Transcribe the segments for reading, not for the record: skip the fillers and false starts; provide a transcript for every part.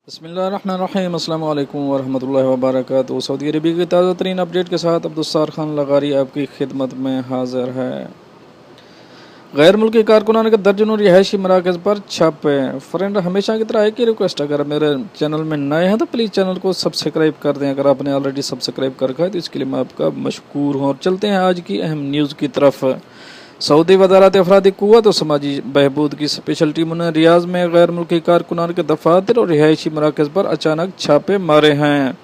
बिस्मिल्लाहिर्रहमानिर्रहीम अस्सलाम वालेकुम वरहमतुल्लाहि वबरकातुहू। सऊदी अरब की ताज़ा तरीन अपडेट के साथ अब्दुस्सार खान लगारी आपकी खिदमत में हाजिर है। गैर मुल्की कारकुनान के दर्जनों रिहायशी मराकज़ पर छापे। फ्रेंड, हमेशा की तरह एक ही रिक्वेस्ट, अगर मेरे चैनल में नए हैं तो प्लीज़ चैनल को सब्सक्राइब कर दें। अगर आपने ऑलरेडी सब्सक्राइब कर रखा है तो इसके लिए मैं आपका मशकूर हूँ। और चलते हैं आज की अहम न्यूज़ की तरफ। सऊदी वज़ारत अफरादी क़ुव्वत और समाजी बहबूद की स्पेशल टीमों ने रियाज में गैर मुल्की कारकुनान के दफातर और रिहायशी मराकज़ पर अचानक छापे मारे हैं।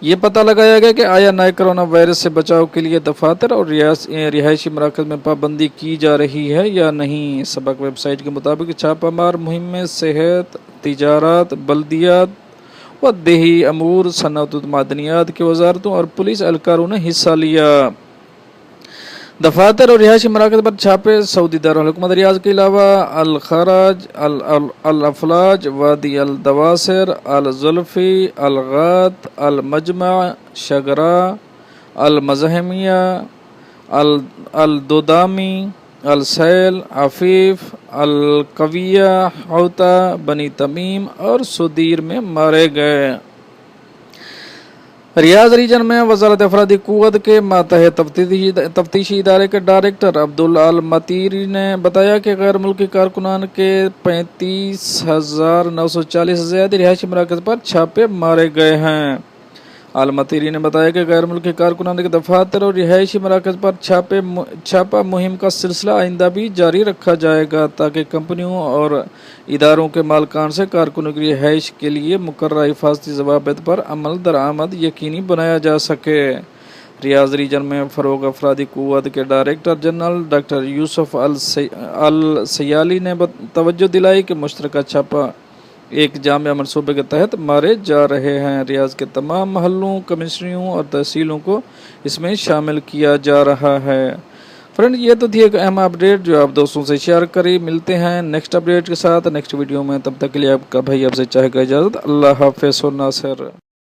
ये पता लगाया गया कि आया नए कोरोना वायरस से बचाव के लिए दफातर और रिहायशी मराकज़ में पाबंदी की जा रही है या नहीं। सबक वेबसाइट के मुताबिक छापामार मुहिम में सेहत, तिजारत, बल्दियात व देही अमूर, सनअत व मादनियात की वजारतों और पुलिस एहलकारों ने हिस्सा लिया। दफातर और रिहायशी मराकज़ पर छापे सऊदी दारुल हुकूमत रियाज के अलावा अल खराज, अल अफलाज, वादी अल दवासिर, अल जुल्फी, अल गात, अल मजमा, शगरा, अल मज़हमिया, अल दुदामी, अल सैल, आफीफ, अल कविया, हौता, बनी तमीम और सुदीर में मारे गए। रियाज रीजन में वज़ारत अफरादी क़ुव्वत के मातहत तफ्तीशी इदारे के डायरेक्टर अब्दुल अल मतीरी ने बताया कि गैर मुल्की कारकुनान के 35,940 से ज़्यादा रिहायशी मराकज़ पर छापे मारे गए हैं। अल मतीरी ने बताया कि गैर मुल्की कारकुनान के दफातर और रिहायशी मराकज़ पर छापा मुहिम का सिलसिला आइंदा भी जारी रखा जाएगा, ताकि कंपनियों और इदारों के मालकान से कारकुनों की रिहाइश के लिए मुकर्रर हिफाजती ज़वाबित पर अमल दरामद यकीनी बनाया जा सके। रियाज रीजन में फ़रोग़ अफरादी क़ुव्वत के डायरेक्टर जनरल डॉक्टर यूसुफ अल सयाली ने तवज्जो दिलाई कि मुश्तरका छापा एक जामिया मनसूबे के तहत मारे जा रहे हैं। रियाज के तमाम महलों, कमिश्नरियों और तहसीलों को इसमें शामिल किया जा रहा है। फ्रेंड, ये तो थी एक अहम अपडेट जो आप दोस्तों से शेयर करी। मिलते हैं नेक्स्ट अपडेट के साथ नेक्स्ट वीडियो में। तब तक के लिए आपका भाई आपसे चाहेगा इजाज़त। अल्लाह हाफ़िज़। नासिर।